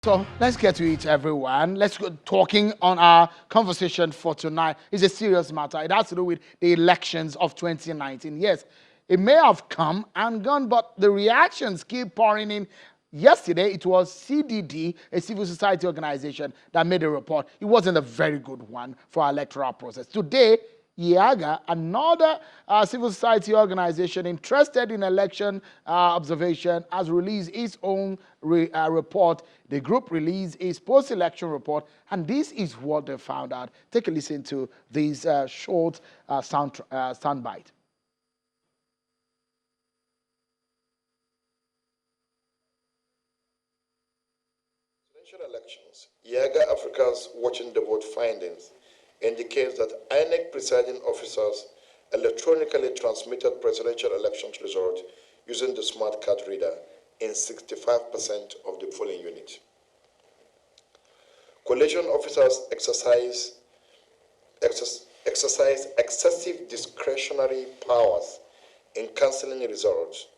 So let's get to it, everyone. Let's go talking on our conversation for tonight. It's a serious matter. It has to do with the elections of 2019. Yes, it may have come and gone, but the reactions keep pouring in. Yesterday, it was CDD, a civil society organization, that made a report. It wasn't a very good one for our electoral process. Today, Yaga, another civil society organization interested in election observation, has released its own report. The group released its post-election report, and this is what they found out. Take a listen to this short soundbite. Presidential elections, Yaga Africa's Watching the Vote findings indicates that INEC presiding officers electronically transmitted presidential elections results using the smart card reader in 65% of the polling unit. Coalition officers exercise excessive discretionary powers in cancelling results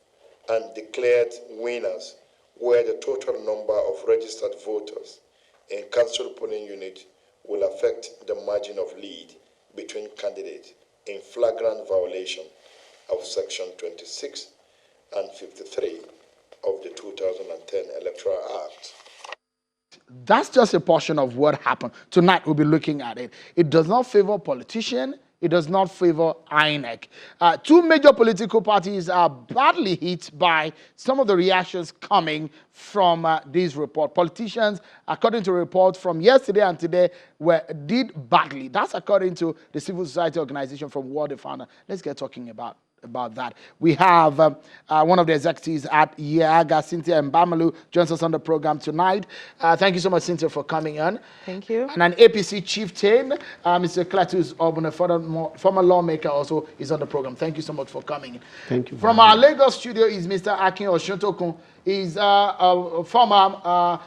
and declared winners, where the total number of registered voters in cancelled polling unit will affect the margin of lead between candidates in flagrant violation of Section 26 and 53 of the 2010 Electoral Act. That's just a portion of what happened. Tonight, we'll be looking at it. It does not favor politicians. It does not favor INEC. Two major political parties are badly hit by some of the reactions coming from this report. Politicians, according to a report from yesterday and today, did badly. That's according to the civil society organization from what they found. Let's get talking about that. We have one of the executives at Yaga, Cynthia Mbamalu, joins us on the program tonight. Thank you so much, Cynthia, for coming on. Thank you. And an APC chieftain, Mr. Cletus Obun, a former lawmaker, also is on the program. Thank you so much for coming. Thank you. From our Lagos studio is Mr. Akin Oshuntokun. He's a former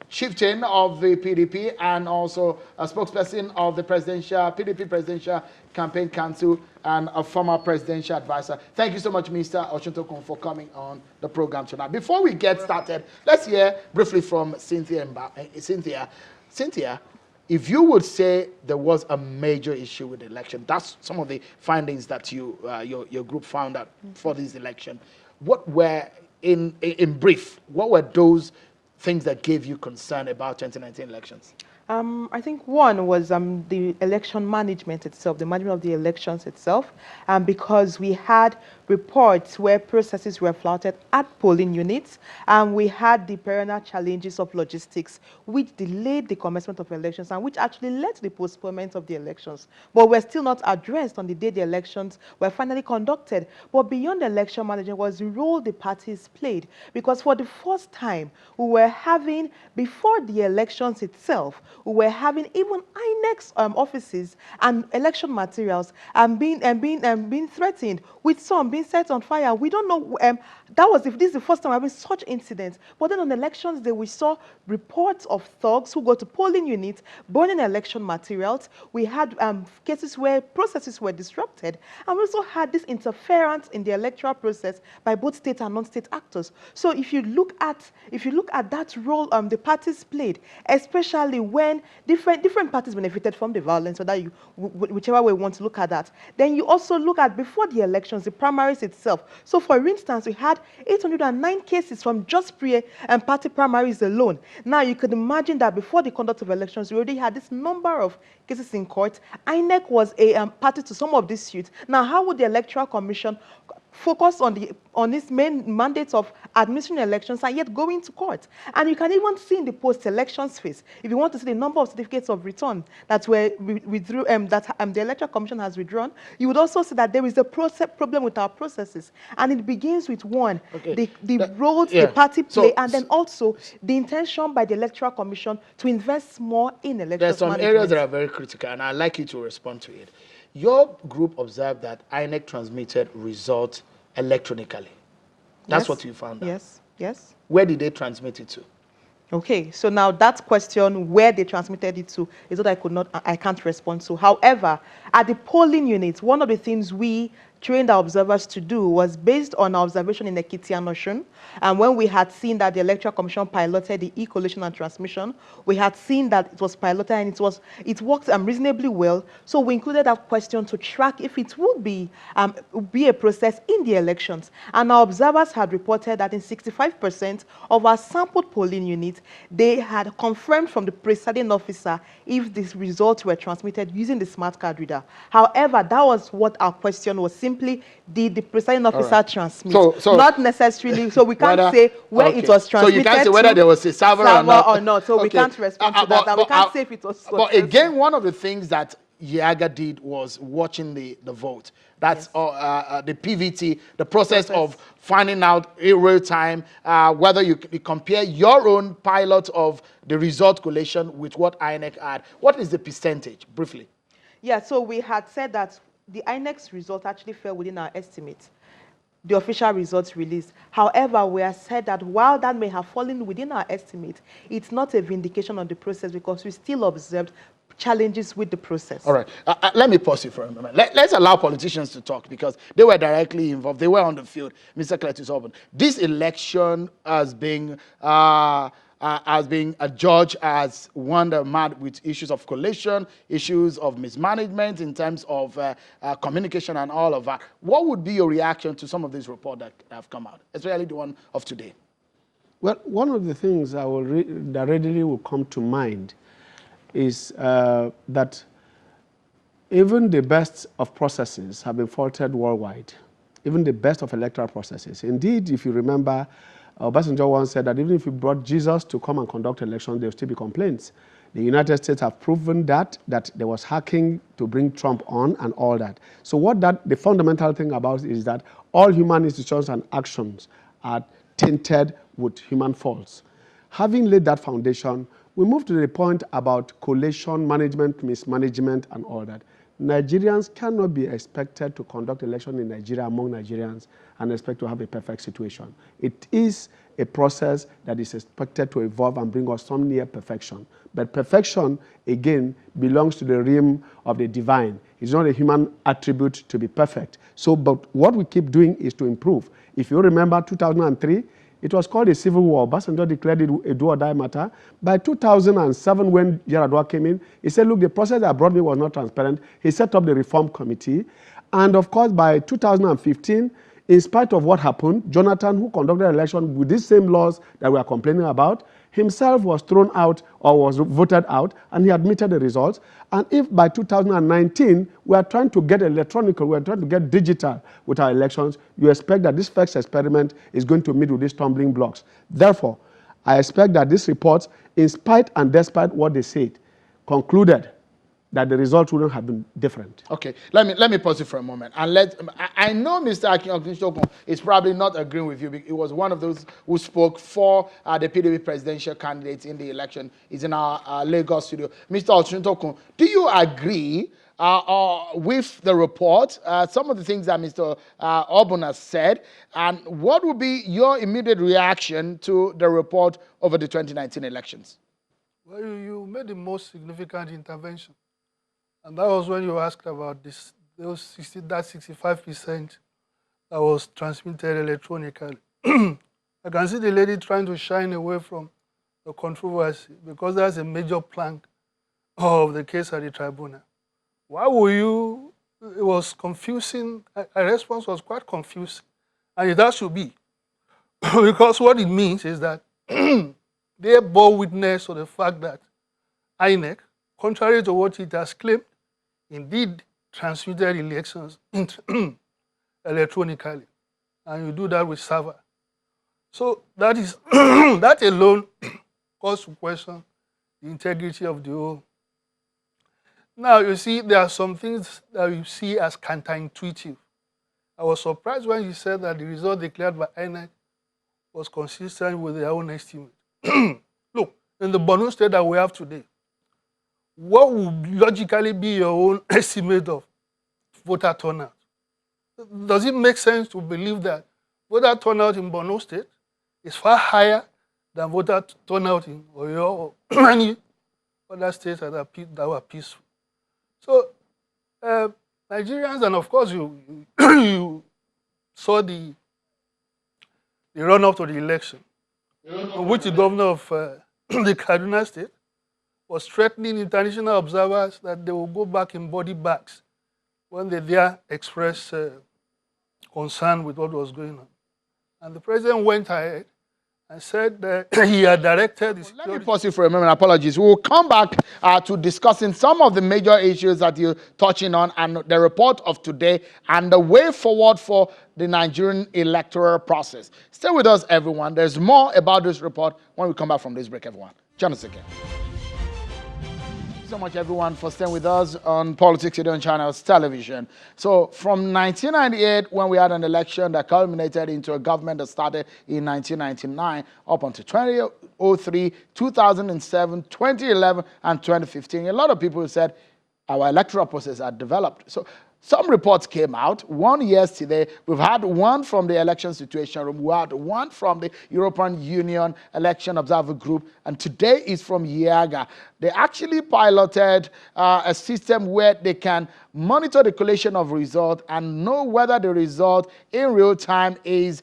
chieftain of the PDP and also a spokesperson of the PDP Presidential Campaign Council and a former presidential advisor. Thank you so much, Mr. Oshuntokun, for coming on the program tonight. Before we get started, let's hear briefly from Cynthia. Cynthia, if you would say there was a major issue with the election, that's some of the findings that your group found out for this election. What were, in brief, what were those things that gave you concern about 2019 elections? I think one was the election management itself, the management of the elections itself, because we had reports where processes were flouted at polling units, and we had the perennial challenges of logistics, which delayed the commencement of elections and which actually led to the postponement of the elections. But were still not addressed on the day the elections were finally conducted. But beyond the election management was the role the parties played, because for the first time, we were having, before the elections itself, we were having even INEC's offices and election materials being threatened, with some being set on fire. We don't know. This is the first time we're having such incidents. But then on elections day, we saw reports of thugs who go to polling units, burning election materials. We had cases where processes were disrupted, and we also had this interference in the electoral process by both state and non-state actors. So if you look at that role the parties played, especially when different parties benefited from the violence, so that whichever way you want to look at that, then you also look at before the elections, the primaries itself. So for instance, we had 809 cases from just party primaries alone. Now you could imagine that before the conduct of elections, we already had this number of cases in court. INEC was a party to some of these suits. Now, how would the Electoral Commission focus on its main mandates of administering elections and yet going to court? And you can even see in the post-elections phase, if you want to see the number of certificates of return that were withdrew, the Electoral Commission has withdrawn, you would also see that there is a problem with our processes. And it begins with one, the roles the party play, and then also the intention by the Electoral Commission to invest more in elections. There's some areas that are very critical, and I'd like you to respond to it. Your group observed that INEC transmitted results electronically. That's what you found out. Yes, yes. Where did they transmit it to? Okay, so now that question, where they transmitted it to, is what I can't respond to. However, at the polling unit, one of the things we trained our observers to do was based on our observation in Ekiti and Osun. And when we had seen that the Electoral Commission piloted the e-collation and transmission, we had seen that it was piloted and it worked reasonably well. So we included that question to track if it would be a process in the elections. And our observers had reported that in 65% of our sampled polling units, they had confirmed from the presiding officer if these results were transmitted using the smart card reader. However, that was what our question was, simply did the presiding officer transmit? So not necessarily, so we can't say where it was transmitted. So you can't say whether there was a server or not. So we can't respond to that. And we can't say if it was successful. But again, one of the things that Yaga did was watching the vote. That's the PVT, the process of finding out in real time whether you compare your own pilot of the result collation with what INEC had. What is the percentage, briefly? Yeah, so we had said that the INEC's result actually fell within our estimates, the official results released. However, we have said that while that may have fallen within our estimate, it's not a vindication of the process because we still observed challenges with the process. All right. Let me pause you for a moment. Let's allow politicians to talk because they were directly involved. They were on the field. Mr. Cletus Orban, this election has been adjudged as one that mad with issues of collation, issues of mismanagement in terms of communication and all of that. What would be your reaction to some of these reports that have come out, especially the one of today? Well, one of the things that readily will come to mind is that even the best of processes have been faulted worldwide, even the best of electoral processes. Indeed, if you remember, Obasanjo once said that even if you brought Jesus to come and conduct elections, there will still be complaints. The United States have proven that there was hacking to bring Trump on and all that. So the fundamental thing about it is that all human institutions and actions are tainted with human faults. Having laid that foundation, we move to the point about collation, management, mismanagement, and all that. Nigerians cannot be expected to conduct election in Nigeria among Nigerians and expect to have a perfect situation. It is a process that is expected to evolve and bring us some near perfection. But perfection, again, belongs to the realm of the divine. It's not a human attribute to be perfect. So, but what we keep doing is to improve. If you remember 2003, it was called a civil war. Obasanjo declared it a do-or-die matter. By 2007, when Yaradua came in, he said, look, the process that brought me was not transparent. He set up the reform committee. And of course, by 2015, in spite of what happened, Jonathan, who conducted the election with these same laws that we are complaining about, himself was thrown out or was voted out, and he admitted the results. And if by 2019, we are trying to get electronical, we are trying to get digital with our elections, you expect that this first experiment is going to meet with these stumbling blocks. Therefore, I expect that this report, in spite and despite what they said, concluded that the results wouldn't have been different. Okay, let me pause you for a moment. And I know Mr. Akin is probably not agreeing with you. He was one of those who spoke for the PDP presidential candidates in the election. He's in our Lagos studio. Mr. Ochuntokun, do you agree with the report, some of the things that Mr. Orban has said, and what would be your immediate reaction to the report over the 2019 elections? Well, you made the most significant intervention. And that was when you asked about that 65% that was transmitted electronically. I can see the lady trying to shine away from the controversy because that's a major plank of the case at the tribunal. Why were you? It was confusing. A response was quite confusing. And that should be. Because what it means is that they bore witness to the fact that INEC, contrary to what it has claimed, indeed transmitted elections electronically, and you do that with server. So that is that alone calls to question the integrity of the whole. Now you see, there are some things that you see as counterintuitive. I was surprised when you said that the result declared by INEC was consistent with their own estimate. Look, in the Borno state that we have today, what would logically be your own estimate of voter turnout? Does it make sense to believe that voter turnout in Borno State is far higher than voter turnout in Oyo or any other states that were peaceful? So Nigerians, and of course you saw the run-up to the election, in which the governor of the Kaduna State was threatening international observers that they will go back in body bags when they dare express concern with what was going on. And the president went ahead and said that he had directed the Let me security. pause you for a moment. Apologies. We'll come back to discussing some of the major issues that you're touching on and the report of today and the way forward for the Nigerian electoral process. Stay with us, everyone. There's more about this report when we come back from this break, everyone. Join us again. Thank you so much, everyone, for staying with us on Politics Today on Channels Television. So from 1998, when we had an election that culminated into a government that started in 1999, up until 2003, 2007, 2011, and 2015, a lot of people said our electoral process had developed. So some reports came out. One yesterday, we've had one from the election situation room, we had one from the European Union Election Observer Group, and today is from Yaga. They actually piloted a system where they can monitor the collation of results and know whether the result in real time is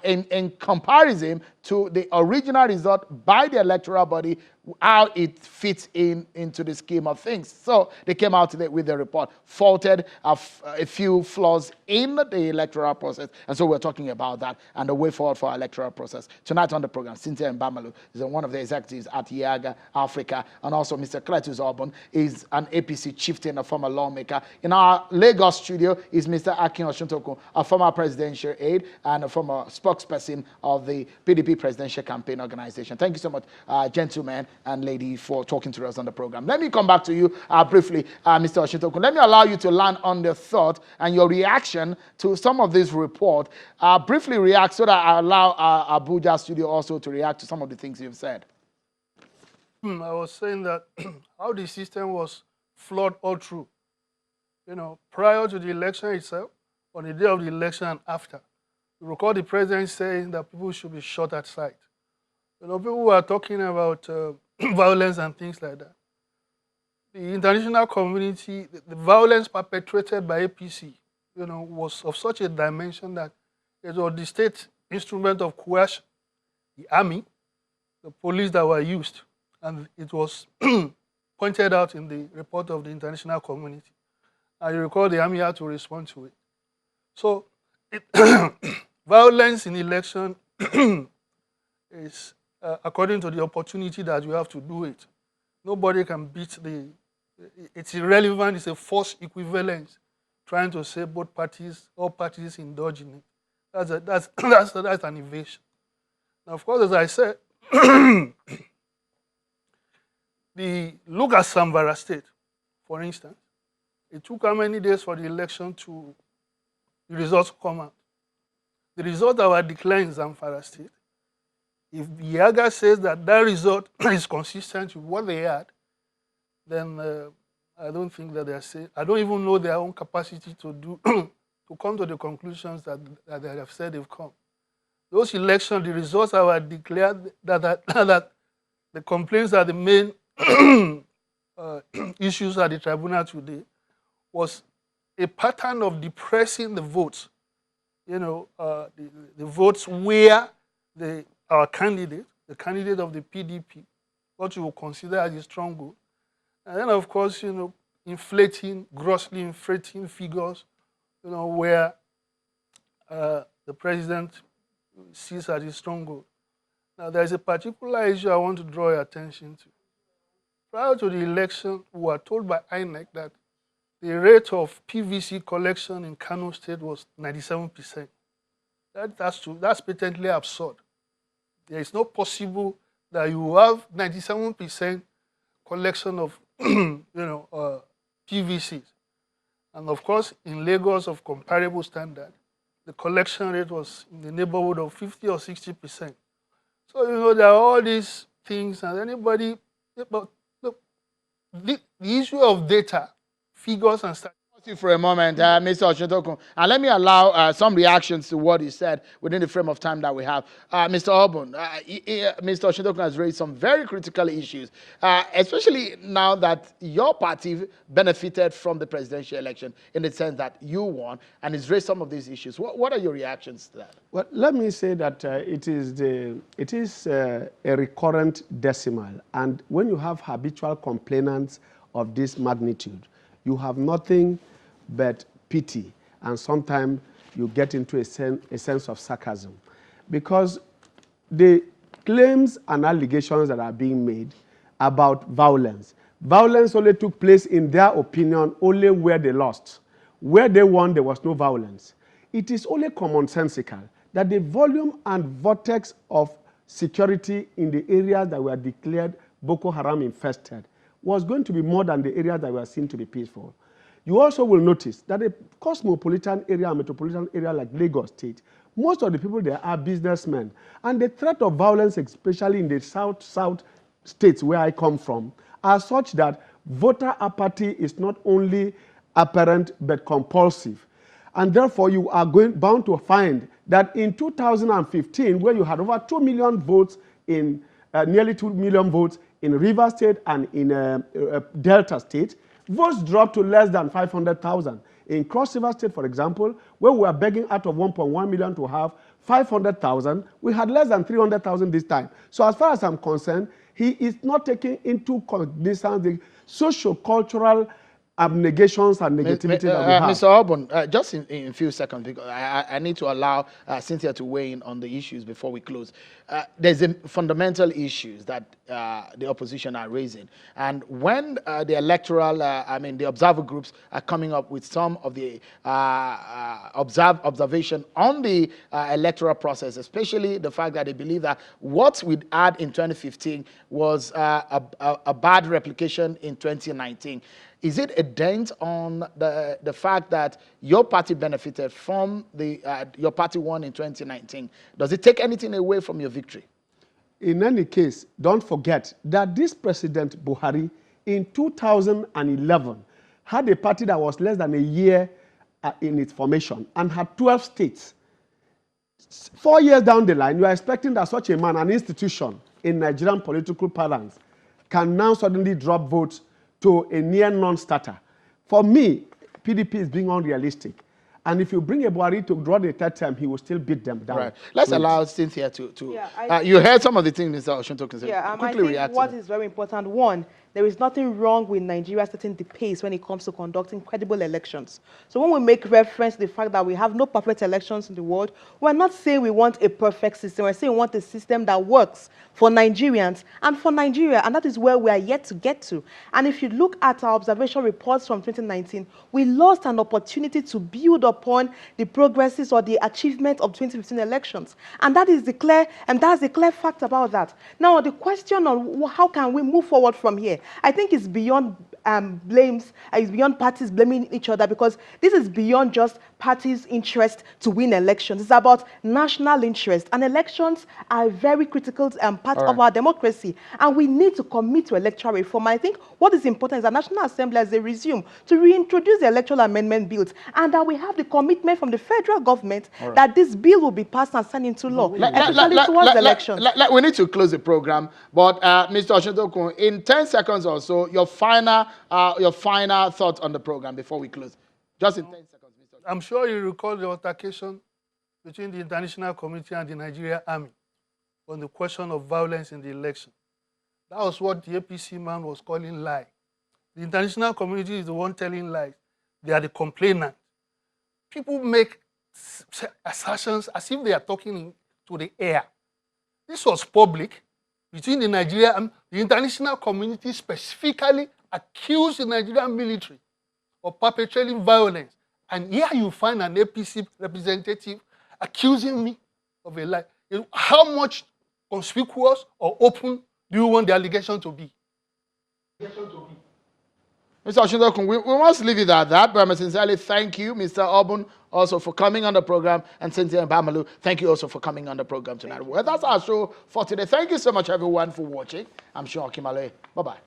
in comparison to the original result by the electoral body, how it fits into the scheme of things. So they came out today with a report, faulted a few flaws in the electoral process. And so we're talking about that and the way forward for our electoral process. Tonight on the program, Cynthia Mbamalu is one of the executives at Yaga Africa, and also Mr. Cletus Auburn is an APC chieftain, a former lawmaker. In our Lagos studio is Mr. Akin Oshuntokun, a former presidential aide and a former spokesperson of the PDP Presidential Campaign Organization. Thank you so much, gentlemen and lady, for talking to us on the program. Let me come back to you briefly, Mr. Oshuntokun. Let me allow you to land on the thought and your reaction to some of this report. Briefly react so that I allow our Abuja studio also to react to some of the things you've said. I was saying that how the system was flawed all through. Prior to the election itself, on the day of the election and after. You recall the president saying that people should be shot at sight. People were talking about violence and things like that. The international community, the violence perpetrated by APC, was of such a dimension that it was the state instrument of coercion, the army, the police that were used, and it was pointed out in the report of the international community. And you recall the army had to respond to it. So violence in election is according to the opportunity that you have to do it. Nobody can beat it's irrelevant, it's a false equivalence, trying to say all parties indulge in it. That's an evasion. Now, of course, as I said, look at Zamfara State, for instance. It took how many days for the election the results to come out? The result that were declared in Zamfara State, if Yaga says that result is consistent with what they had, then I don't think that I don't even know their own capacity to come to the conclusions that they have said they've come. Those elections, the results that were declared, that the complaints are the main issues at the tribunal today, was a pattern of depressing the votes. The votes where our candidate, the candidate of the PDP, what you will consider as a stronghold, and then of course, grossly inflating figures, where the president sees as a stronghold. Now, there is a particular issue I want to draw your attention to. Prior to the election, we were told by INEC that the rate of PVC collection in Kano State was 97%. That's patently absurd. There is not possible that you have 97% collection of PVCs. And of course, in Lagos of comparable standard, the collection rate was in the neighborhood of 50 or 60%. So, there are all these things, and but look, the issue of data, figures and statistics. you for a moment, Mr. Oshintokun, and let me allow some reactions to what he said within the frame of time that we have. Mr. Obun, Mr. Oshintokun has raised some very critical issues, especially now that your party benefited from the presidential election in the sense that you won, and he's raised some of these issues. What are your reactions to that? Well, let me say that it is a recurrent decimal, and when you have habitual complainants of this magnitude, you have nothing but pity, and sometimes you get into a sense of sarcasm, because the claims and allegations that are being made about violence only took place, in their opinion, only where they lost. Where they won, there was no violence. It is only commonsensical that the volume and vortex of security in the areas that were declared Boko Haram infested was going to be more than the areas that were seen to be peaceful. You also will notice that a cosmopolitan area, a metropolitan area like Lagos State, most of the people there are businessmen. And the threat of violence, especially in the south states where I come from, are such that voter apathy is not only apparent but compulsive. And therefore, you are bound to find that in 2015, where you had over 2 million votes in, nearly 2 million votes in Rivers State and in Delta State, votes dropped to less than 500,000. In Cross River State, for example, where we were begging out of 1.1 million to have 500,000, we had less than 300,000 this time. So as far as I'm concerned, he is not taking into cognizance the socio-cultural abnegations and negativity that we have. Mr. Obun, just in a few seconds, because I need to allow Cynthia to weigh in on the issues before we close. There's fundamental issues that the opposition are raising. And when the electoral, the observer groups are coming up with some of the observation on the electoral process, especially the fact that they believe that what we had in 2015 was a bad replication in 2019. Is it a dent on the fact that your party benefited from your party won in 2019? Does it take anything away from your victory? In any case, don't forget that this President Buhari in 2011 had a party that was less than a year in its formation and had 12 states. 4 years down the line, you are expecting that such a man, an institution in Nigerian political parlance, can now suddenly drop votes to a near non-starter. For me, PDP is being unrealistic. And if you bring a Buhari to draw the third term, he will still beat them down. Right. Let's allow Cynthia to you heard some of the things Mr. Oshintokun said. Yeah, Quickly I think react what is very important, one, there is nothing wrong with Nigeria setting the pace when it comes to conducting credible elections. So when we make reference to the fact that we have no perfect elections in the world, we're not saying we want a perfect system. We're saying we want a system that works for Nigerians and for Nigeria, and that is where we are yet to get to. And if you look at our observation reports from 2019, we lost an opportunity to build upon the progresses or the achievement of 2015 elections. And that is that's the clear fact about that. Now, the question on how can we move forward from here, I think it's beyond blames, it's beyond parties blaming each other, because this is beyond just parties' interest to win elections. It's about national interest, and elections are a very critical part of our democracy, and we need to commit to electoral reform. I think what is important is that National Assembly, as they resume, to reintroduce the electoral amendment bills, and that we have the commitment from the federal government that this bill will be passed and signed into law, especially towards elections. We need to close the program, but Mr. Oshintokun, in 10 seconds or so, your final thoughts on the program before we close. Just in 10 seconds, Mr. I'm sure you recall the altercation between the international community and the Nigerian army on the question of violence in the election. That was what the APC man was calling lie. The international community is the one telling lies. They are the complainant. People make assertions as if they are talking to the air. This was public between the Nigerian and the international community specifically accused the Nigerian military of perpetrating violence. And here you find an APC representative accusing me of a lie. How much conspicuous or open do you want the allegation to be? Mr. Oshintokun, we must leave it at that, but I sincerely thank you, Mr. Obun, also for coming on the program, and Cynthia Mbamalu, thank you also for coming on the program tonight. Well, that's our show for today. Thank you so much, everyone, for watching. I'm Sean Kimale. Bye-bye.